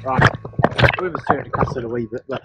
Right, we've started to cuss it a wee bit, but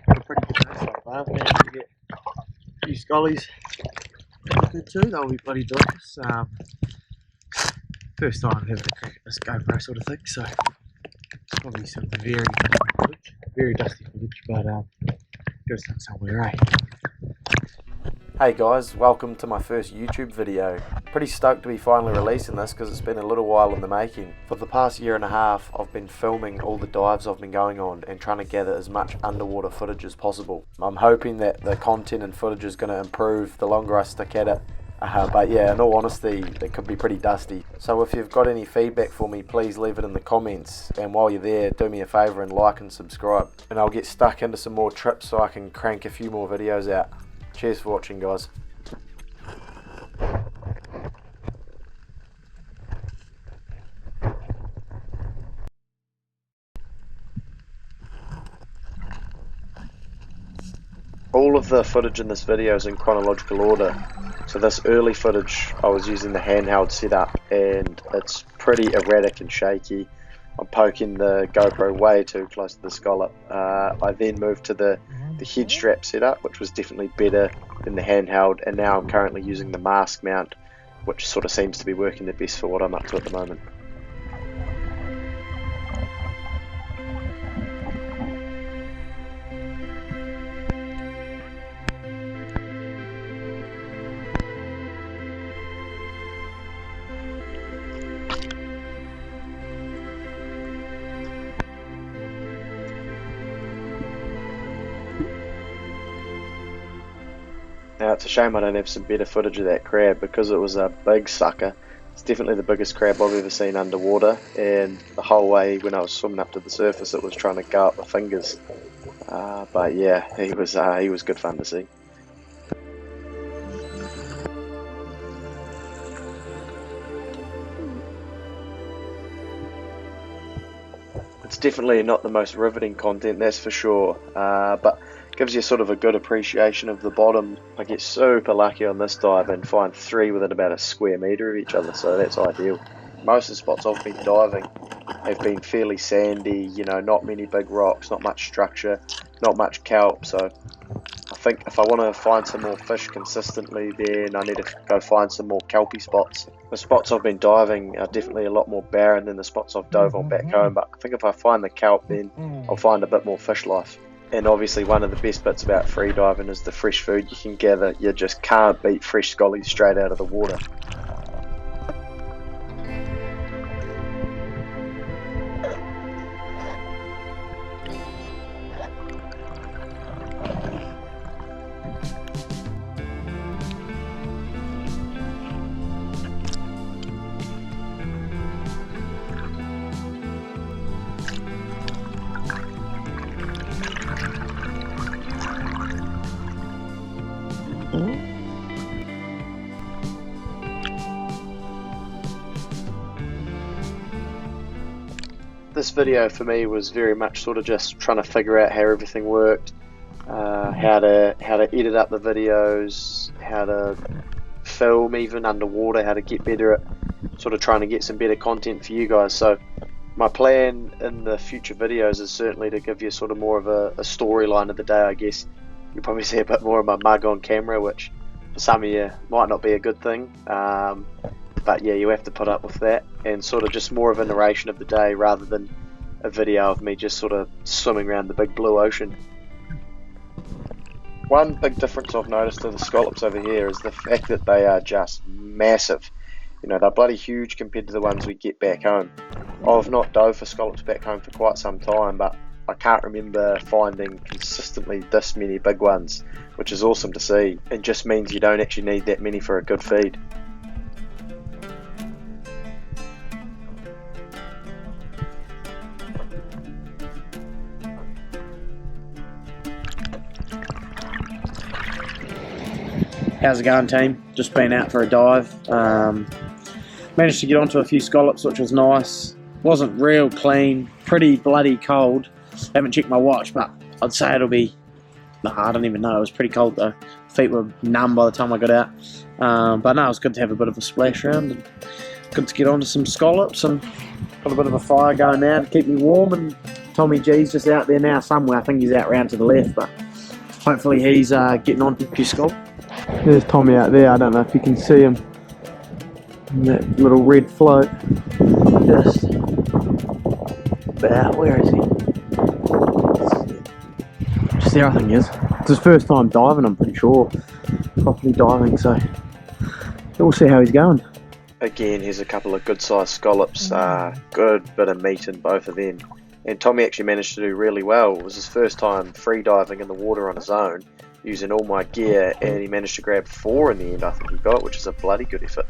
a pretty good day so far. Managed to get a few scollies good too. They'll be bloody delicious. First time having a crack at this GoPro sort of thing, so probably some very dusty footage, but gotta start somewhere, eh? Hey guys, welcome to my first YouTube video. Pretty stoked to be finally releasing this because it's been a little while in the making. For the past year and a half I've been filming all the dives I've been going on and trying to gather as much underwater footage as possible. I'm hoping that the content and footage is going to improve the longer I stick at it. But yeah, in all honesty, it could be pretty dusty. So if you've got any feedback for me, please leave it in the comments. And while you're there, do me a favour and like and subscribe. And I'll get stuck into some more trips so I can crank a few more videos out. Cheers for watching, guys. All of the footage in this video is in chronological order. So this early footage I was using the handheld setup and it's pretty erratic and shaky. I'm poking the GoPro way too close to the scallop. I then moved to the head strap setup, which was definitely better than the handheld, and now I'm currently using the mask mount, which sort of seems to be working the best for what I'm up to at the moment. Now it's a shame I don't have some better footage of that crab because it was a big sucker. It's definitely the biggest crab I've ever seen underwater, and the whole way when I was swimming up to the surface it was trying to go up my fingers. But yeah, he was good fun to see. It's definitely not the most riveting content, that's for sure, but gives you sort of a good appreciation of the bottom. I get super lucky on this dive and find three within about a square metre of each other, so that's ideal. Most of the spots I've been diving have been fairly sandy, you know, not many big rocks, not much structure, not much kelp, so I think if I want to find some more fish consistently, then I need to go find some more kelpy spots. The spots I've been diving are definitely a lot more barren than the spots I've dove on back home, but I think if I find the kelp, then I'll find a bit more fish life. And obviously one of the best bits about freediving is the fresh food you can gather. You just can't beat fresh scollies straight out of the water. This video for me was very much sort of just trying to figure out how everything worked, how to edit up the videos, how to film even underwater, how to get better at sort of trying to get some better content for you guys. So my plan in the future videos is certainly to give you sort of more of a storyline of the day. I guess you'll probably see a bit more of my mug on camera, which for some of you might not be a good thing. But yeah, you have to put up with that, and sort of just more of a narration of the day rather than a video of me just sort of swimming around the big blue ocean. One big difference I've noticed to the scallops over here is the fact that they are just massive. You know, they're bloody huge compared to the ones we get back home. I've not dove for scallops back home for quite some time, but I can't remember finding consistently this many big ones, which is awesome to see. It just means you don't actually need that many for a good feed. How's it going, team? Just been out for a dive. Managed to get onto a few scallops, which was nice. Wasn't real clean, pretty bloody cold. Haven't checked my watch, but I'd say it'll be, I don't even know, it was pretty cold though. Feet were numb by the time I got out. But no, it was good to have a bit of a splash around and good to get onto some scallops and got a bit of a fire going now to keep me warm and Tommy G's just out there now somewhere. I think he's out round to the left, but hopefully he's getting on to a few scallops. There's Tommy out there. I don't know if you can see him. That little red float. Just about, where is he? Just there, I think he is. It's his first time diving, I'm pretty sure. Properly diving, so we'll see how he's going. Again, here's a couple of good sized scallops, good bit of meat in both of them. And Tommy actually managed to do really well. It was his first time free diving in the water on his own, using all my gear, and he managed to grab 4 in the end, I think he got, which is a bloody good effort.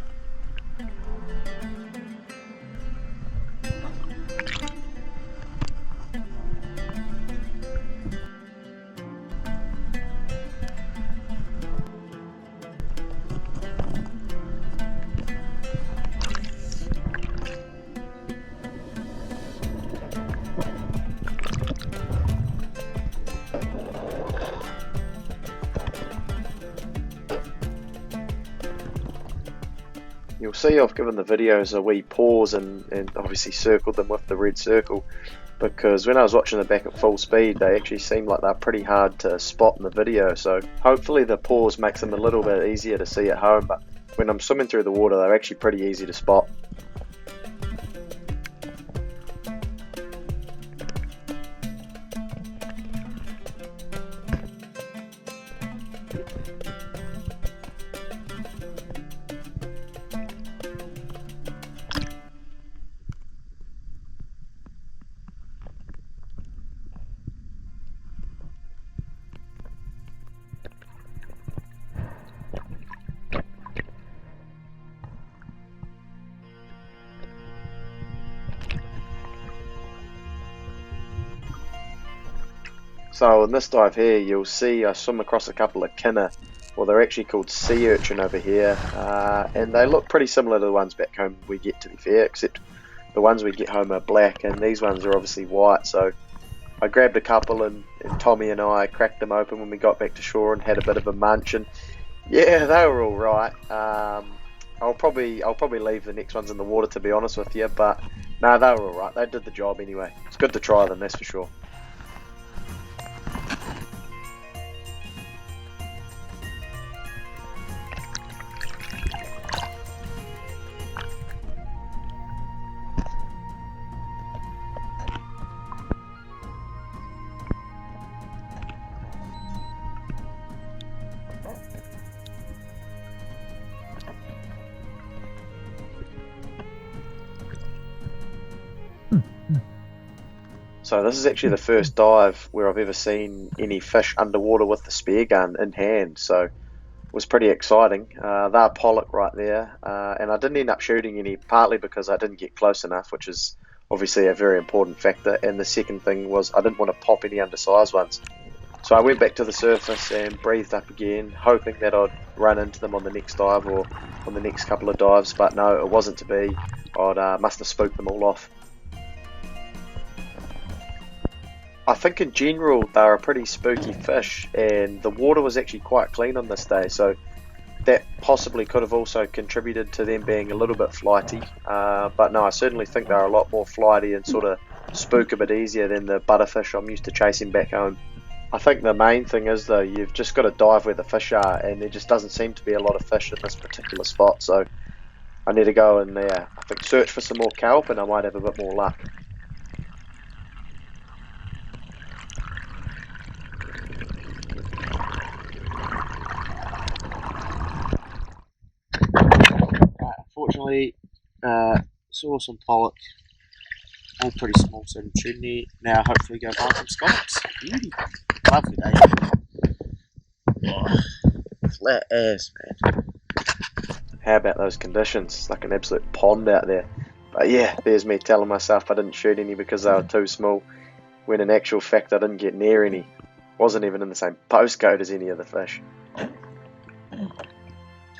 You'll see I've given the videos a wee pause and obviously circled them with the red circle, because when I was watching them back at full speed they actually seemed like they're pretty hard to spot in the video, so hopefully the pause makes them a little bit easier to see at home, but when I'm swimming through the water they're actually pretty easy to spot. So in this dive here, you'll see I swim across a couple of kinner, well they're actually called sea urchin over here, and they look pretty similar to the ones back home we get, to be fair, except the ones we get home are black and these ones are obviously white. So I grabbed a couple and Tommy and I cracked them open when we got back to shore and had a bit of a munch, and yeah, they were alright. I'll probably leave the next ones in the water, to be honest with you, but no, they were alright, they did the job anyway. It's good to try them, that's for sure. So this is actually the first dive where I've ever seen any fish underwater with the spear gun in hand, so it was pretty exciting. They're pollock right there, and I didn't end up shooting any, partly because I didn't get close enough, which is obviously a very important factor, and the second thing was I didn't want to pop any undersized ones. So I went back to the surface and breathed up again, hoping that I'd run into them on the next dive or on the next couple of dives, but no, it wasn't to be. I must have spooked them all off. I think in general they're a pretty spooky fish, and the water was actually quite clean on this day, so that possibly could have also contributed to them being a little bit flighty, but no, I certainly think they're a lot more flighty and sort of spook a bit easier than the butterfish I'm used to chasing back home. I think the main thing is though, you've just got to dive where the fish are, and there just doesn't seem to be a lot of fish in this particular spot, so I need to go and I think search for some more kelp and I might have a bit more luck. Unfortunately, saw some pollock, all pretty small, so I'm shooting there. Now hopefully go find some scallops. Beauty. Lovely day. Oh, flat ass, man. How about those conditions? It's like an absolute pond out there. But yeah, there's me telling myself I didn't shoot any because they were too small, when in actual fact I didn't get near any. Wasn't even in the same postcode as any of the fish.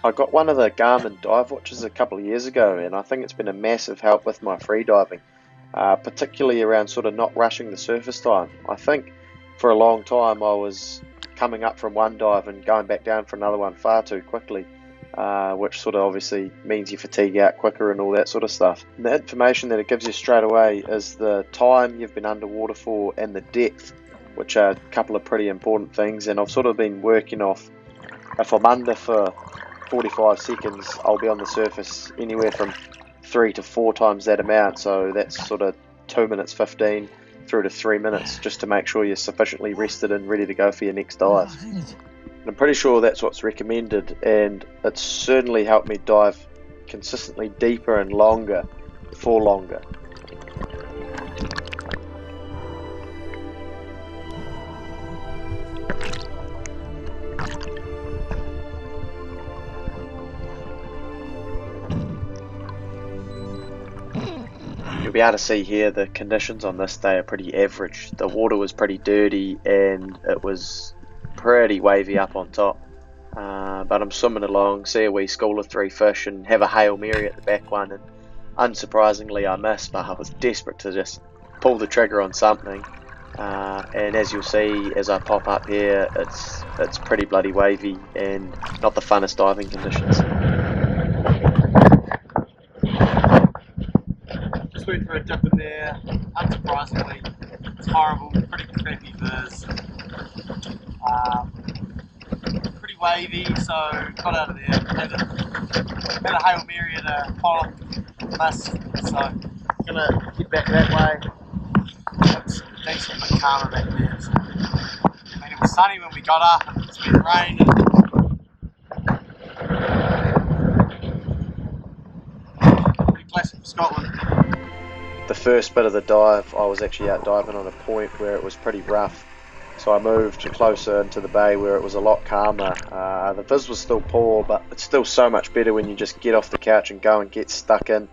I got one of the Garmin dive watches a couple of years ago, and I think it's been a massive help with my free diving, particularly around sort of not rushing the surface time. I think for a long time I was coming up from one dive and going back down for another one far too quickly, which sort of obviously means you fatigue out quicker and all that sort of stuff. And the information that it gives you straight away is the time you've been underwater for and the depth, which are a couple of pretty important things. And I've sort of been working off, if I'm under for 45 seconds, I'll be on the surface anywhere from 3 to 4 times that amount. So that's sort of 2 minutes 15 through to 3 minutes, just to make sure you're sufficiently rested and ready to go for your next dive. I'm pretty sure that's what's recommended, and it's certainly helped me dive consistently deeper and longer for longer. You'll be able to see here the conditions on this day are pretty average. The water was pretty dirty and it was pretty wavy up on top, but I'm swimming along, see a wee school of 3 fish and have a Hail Mary at the back one, and unsurprisingly I missed, but I was desperate to just pull the trigger on something, and as you'll see as I pop up here, it's pretty bloody wavy and not the funnest diving conditions. Just went for a dip in there, unsurprisingly, it's horrible, pretty crappy viz. Pretty wavy, so got out of there, had a Hail Mary and a follow miss, so gonna get back that way. It's decent but calmer back there. So. I mean, it was sunny when we got up and it's been raining. Pretty classic for Scotland. The first bit of the dive, I was actually out diving on a point where it was pretty rough. So I moved closer into the bay where it was a lot calmer. The viz was still poor, but it's still so much better when you just get off the couch and go and get stuck in.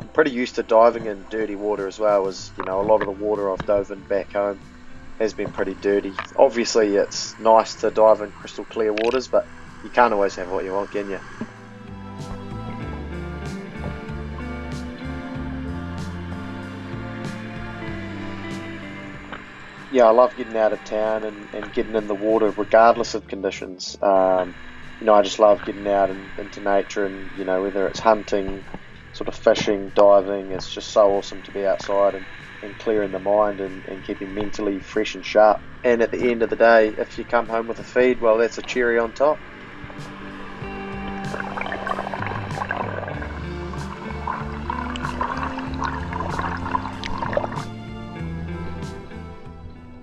I'm pretty used to diving in dirty water as well, as you know, a lot of the water I've dove in back home has been pretty dirty. Obviously it's nice to dive in crystal clear waters, but you can't always have what you want, can you? Yeah, I love getting out of town and getting in the water regardless of conditions. You know, I just love getting out into nature, and you know, whether it's hunting, sort of fishing, diving, it's just so awesome to be outside and clearing the mind and keeping mentally fresh and sharp. And at the end of the day, if you come home with a feed, well, that's a cherry on top.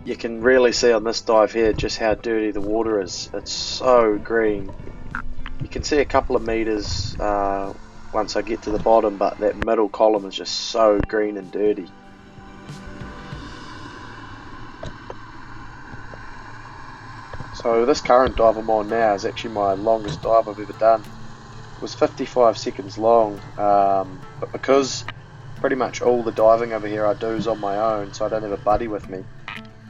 You can really see on this dive here just how dirty the water is. It's so green. You can see a couple of meters once I get to the bottom, but that middle column is just so green and dirty. So this current dive I'm on now is actually my longest dive I've ever done. It was 55 seconds long, but because pretty much all the diving over here I do is on my own, so I don't have a buddy with me,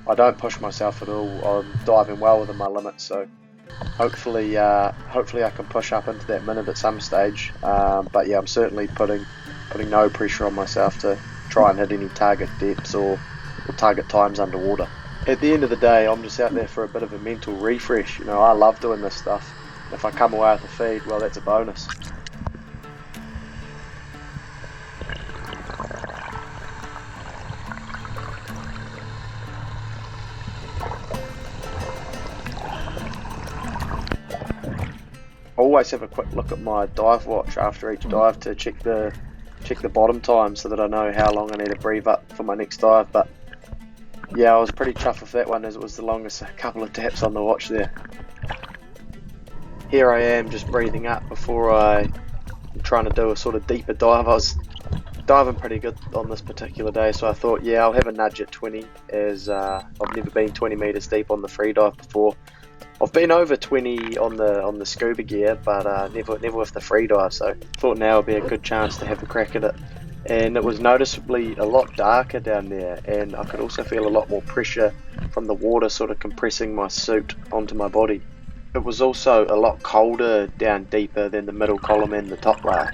I don't push myself at all. I'm diving well within my limits, so hopefully I can push up into that minute at some stage. But yeah, I'm certainly putting no pressure on myself to try and hit any target depths or target times underwater. At the end of the day, I'm just out there for a bit of a mental refresh. You know, I love doing this stuff. If I come away with a feed, well, that's a bonus. I always have a quick look at my dive watch after each dive to check the bottom time so that I know how long I need to breathe up for my next dive. But yeah, I was pretty chuffed with that one, as it was the longest couple of taps on the watch there. Here I am just breathing up before I'm trying to do a sort of deeper dive. I was diving pretty good on this particular day, so I thought, yeah, I'll have a nudge at 20, as I've never been 20 meters deep on the free dive before. I've been over 20 on the scuba gear, but never with the free dive, so thought now would be a good chance to have a crack at it. And it was noticeably a lot darker down there, and I could also feel a lot more pressure from the water sort of compressing my suit onto my body. It was also a lot colder down deeper than the middle column and the top layer.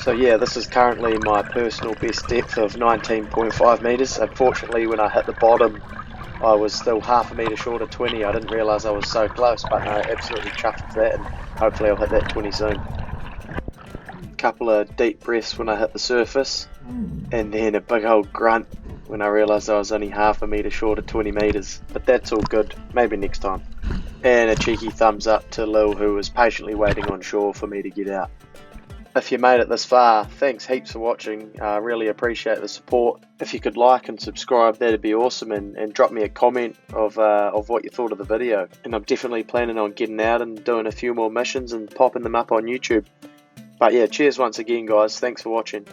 So yeah, this is currently my personal best depth of 19.5 meters. Unfortunately, when I hit the bottom, I was still half a metre short of 20. I didn't realise I was so close, but no, absolutely chuffed with that, and hopefully I'll hit that 20 soon. Couple of deep breaths when I hit the surface, and then a big old grunt when I realised I was only half a metre short of 20 metres, but that's all good, maybe next time. And a cheeky thumbs up to Lil, who was patiently waiting on shore for me to get out. If you made it this far, thanks heaps for watching. I really appreciate the support. If you could like and subscribe, that'd be awesome, and drop me a comment of what you thought of the video. And I'm definitely planning on getting out and doing a few more missions and popping them up on YouTube. But yeah, cheers once again, guys. Thanks for watching.